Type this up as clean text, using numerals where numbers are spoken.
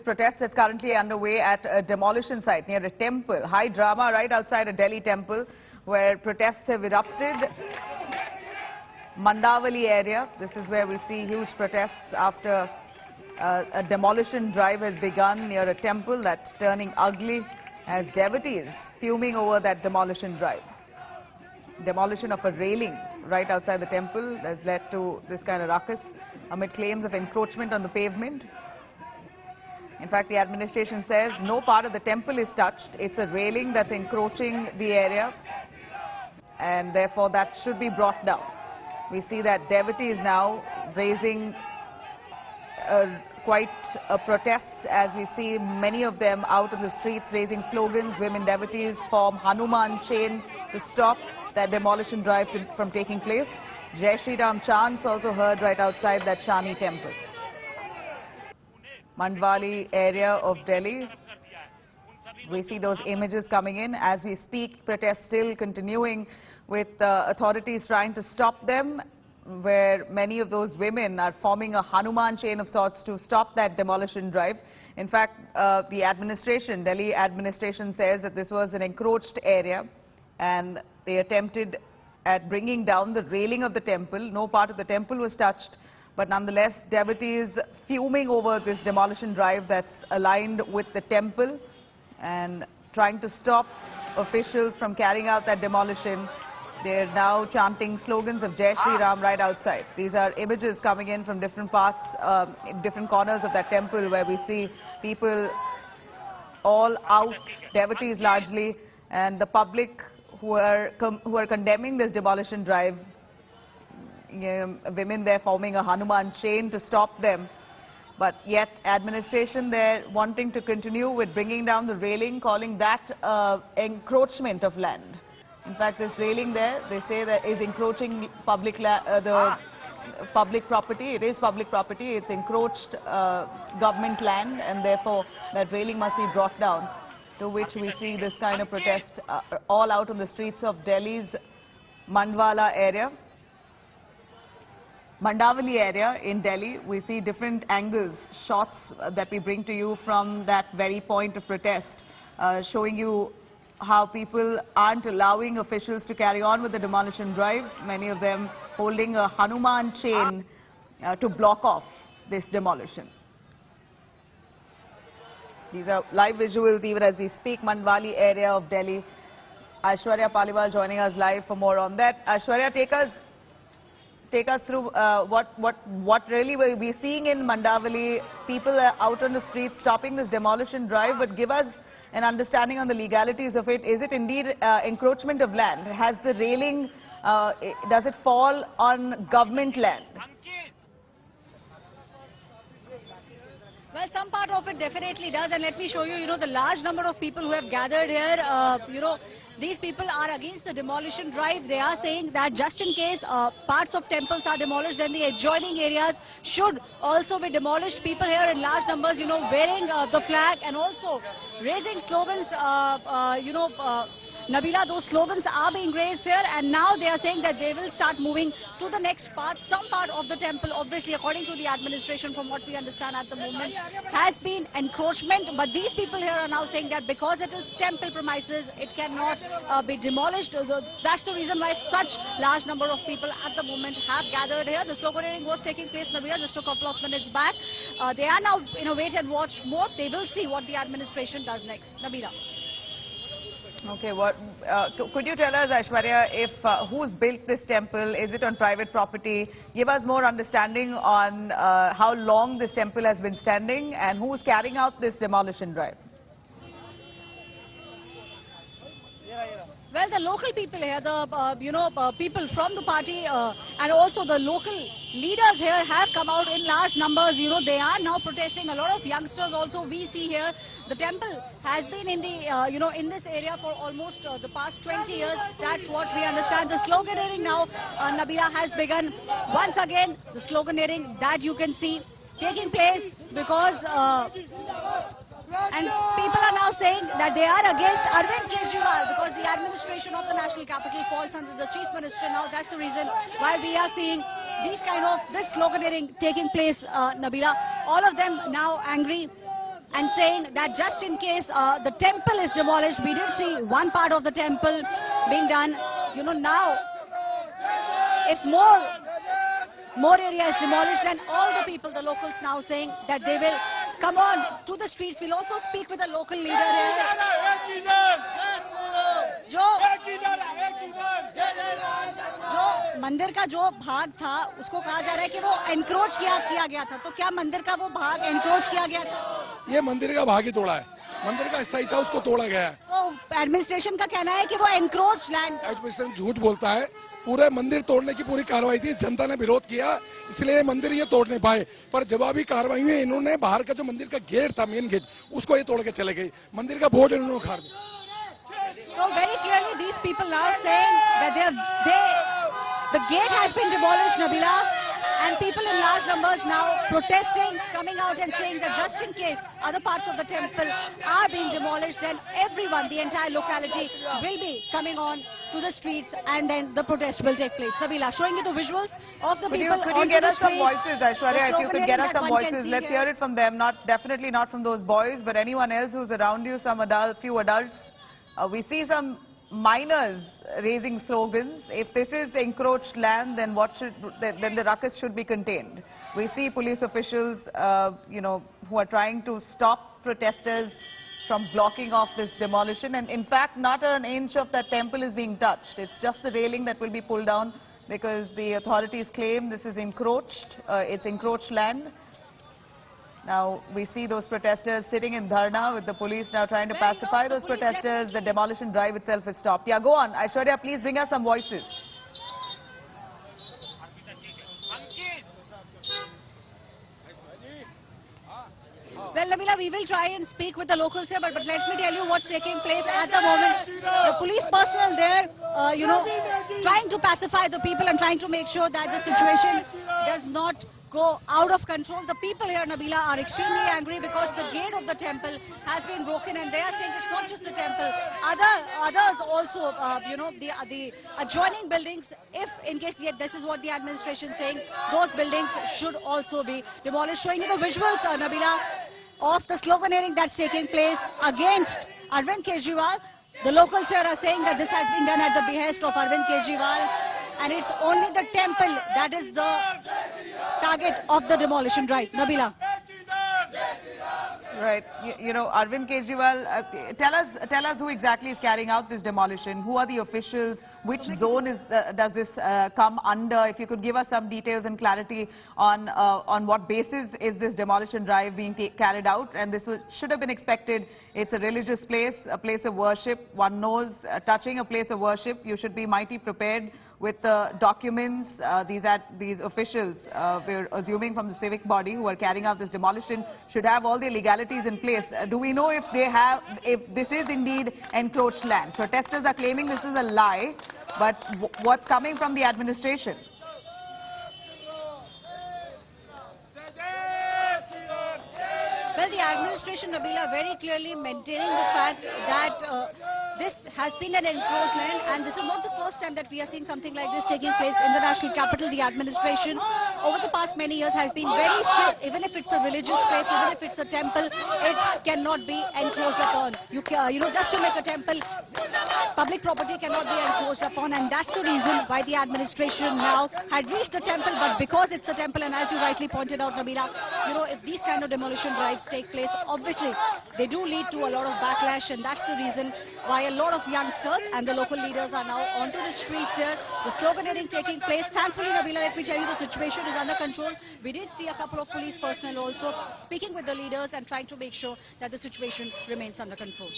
protest that's currently underway at a demolition site near a temple. High drama right outside a Delhi temple where protests have erupted. Mandawali area. This is where we see huge protests after a demolition drive has begun near a temple that's turning ugly as devotees fuming over that demolition drive. Demolition of a railing right outside the temple has led to this kind of ruckus amid claims of encroachment on the pavement. In fact, the administration says no part of the temple is touched. It's a railing that's encroaching the area, and therefore that should be brought down. We see that devotees now raising quite a protest, as we see many of them out in the streets raising slogans. Women devotees form Hanuman chain to stop that demolition drive from taking place. Shri chants also heard right outside that Shani temple. Mandawali area of Delhi. We see those images coming in as we speak. Protests still continuing with authorities trying to stop them, where many of those women are forming a Hanuman chain of sorts to stop that demolition drive. In fact, the administration, Delhi administration, says that this was an encroached area and they attempted at bringing down the railing of the temple. No part of the temple was touched, but nonetheless, devotees fuming over this demolition drive that's aligned with the temple and trying to stop officials from carrying out that demolition. They're now chanting slogans of Jai Shri Ram right outside. These are images coming in from different parts, different corners of that temple, where we see people all out, devotees largely, and the public who are condemning this demolition drive. Women there forming a Hanuman chain to stop them. But yet administration there wanting to continue with bringing down the railing, calling that encroachment of land. In fact, this railing there, they say that is encroaching public public property. It is public property. It's encroached government land, and therefore that railing must be brought down. To which we see this kind of protest all out on the streets of Delhi's Mandawali area. Mandawali area in Delhi, we see different angles, shots that we bring to you from that very point of protest, showing you how people aren't allowing officials to carry on with the demolition drive, many of them holding a Hanuman chain to block off this demolition. These are live visuals even as we speak. Mandawali area of Delhi. Aishwarya Paliwal joining us live for more on that. Aishwarya, take us through what really we'll be seeing in Mandawali. People are out on the streets stopping this demolition drive, but give us an understanding on the legalities of it. Is it indeed encroachment of land? Has the railing, does it fall on government land? Well, some part of it definitely does, and let me show you, the large number of people who have gathered here, these people are against the demolition drive. They are saying that just in case parts of temples are demolished, then the adjoining areas should also be demolished. People here in large numbers, wearing the flag and also raising slogans, Nabila, those slogans are being raised here, and now they are saying that they will start moving to the next part. Some part of the temple, obviously, according to the administration, from what we understand at the moment, has been encroachment. But these people here are now saying that because it is temple premises, it cannot be demolished. That's the reason why such large number of people at the moment have gathered here. The sloganeering was taking place, Nabila, just a couple of minutes back. They are now in a wait and watch mode. They will see what the administration does next. Nabila. Okay, could you tell us, Aishwarya, if who's built this temple? Is it on private property? Give us more understanding on how long this temple has been standing and who's carrying out this demolition drive. Well, the local people here, the people from the party and also the local leaders here have come out in large numbers. They are now protesting. A lot of youngsters also we see here. The temple has been in the in this area for almost the past 20 years. That's what we understand. The sloganeering now, Nabila, has begun once again. The sloganeering that you can see taking place because. And people are now saying that they are against Arvind Kejriwal because the administration of the national capital falls under the chief minister now. That's the reason why we are seeing this sloganeering taking place, Nabila. All of them now angry and saying that just in case the temple is demolished, we did see one part of the temple being done. You know, now, if more area is demolished, then all the people, the locals now saying that they will come on to the streets. We'll also speak with a local leader here. जो मंदिर का जो भाग था उसको कहा जा रहा है कि वो एनक्रोच किया गया था, तो क्या मंदिर का वो भाग एनक्रोच किया गया था? ये मंदिर का भाग ही तोड़ा है, मंदिर का हिस्सा ही था, उसको तोड़ा गया है। तो एडमिनिस्ट्रेशन का कहना है कि वो एनक्रोच लैंड। एडमिनिस्ट्रेशन झूठ बोलता है, पूरे मंदिर तोड़ने की पूरी कार्रवाई थी, जनता ने विरोध किया, इसलिए मंदिर ये तोड़ नहीं पाए। पर जवाबी कार्रवाई में इन्होंने बाहर का जो मंदिर का गेट था, मेन गेट, उसको ये तोड़ के चले गए, मंदिर का बोझ इन्होंने उखाड़ दिया। So very clearly these people now saying that the gate has been demolished, Nabila, and people in large numbers now protesting, coming out and saying that just in case other parts of the temple are being demolished, then everyone, the entire locality will be coming on to the streets and then the protest will take place. Nabila, showing you the visuals of the people Could you get us some voices, Aishwarya? If you could get us some voices, let's hear it from them. Definitely not from those boys, but anyone else who's around you, few adults. We see some minors raising slogans. If this is encroached land, then then the ruckus should be contained. We see police officials, who are trying to stop protesters from blocking off this demolition. And in fact, not an inch of that temple is being touched. It's just the railing that will be pulled down because the authorities claim this is encroached. It's encroached land. Now, we see those protesters sitting in dharna with the police now trying to pacify those protesters. The demolition drive itself is stopped. Yeah, go on. Aishwarya, please bring us some voices. Well, Nabila, we will try and speak with the locals here, but let me tell you what's taking place at the moment. The police personnel there, trying to pacify the people and trying to make sure that the situation does not go out of control. The people here, Nabila, are extremely angry because the gate of the temple has been broken, and they are saying it's not just the temple. Others also, the adjoining buildings, if in case this is what the administration is saying, those buildings should also be demolished. Showing you the visuals, Nabila, of the sloganeering that's taking place against Arvind Kejriwal. The locals here are saying that this has been done at the behest of Arvind Kejriwal, and it's only the temple that is the target of the demolition drive. Nabila. Right. Arvind Kejriwal, tell us who exactly is carrying out this demolition. Who are the officials? Which zone does this come under? If you could give us some details and clarity on what basis is this demolition drive being carried out. And this should have been expected. It's a religious place, a place of worship. One knows touching a place of worship, you should be mighty prepared with the documents. These officials, we're assuming from the civic body who are carrying out this demolition, should have all the legalities in place. Do we know if this is indeed encroached land? Protesters are claiming this is a lie, but what's coming from the administration? Well, the administration, Nabila, very clearly maintaining the fact that this has been an encroached land, and this is not the first time that we are seeing something like this taking place in the national capital. The administration over the past many years has been very strict. Even if it's a religious place, even if it's a temple, it cannot be encroached upon. Just to make a temple, public property cannot be encroached upon, and that's the reason why the administration now had reached the temple. But because it's a temple, and as you rightly pointed out, Nabila, if these kind of demolition drives take place, obviously they do lead to a lot of backlash, and that's the reason why a lot of youngsters and the local leaders are now onto the streets here. The sloganeering taking place. Thankfully, Nabila, let me tell you, the situation is under control. We did see a couple of police personnel also speaking with the leaders and trying to make sure that the situation remains under control.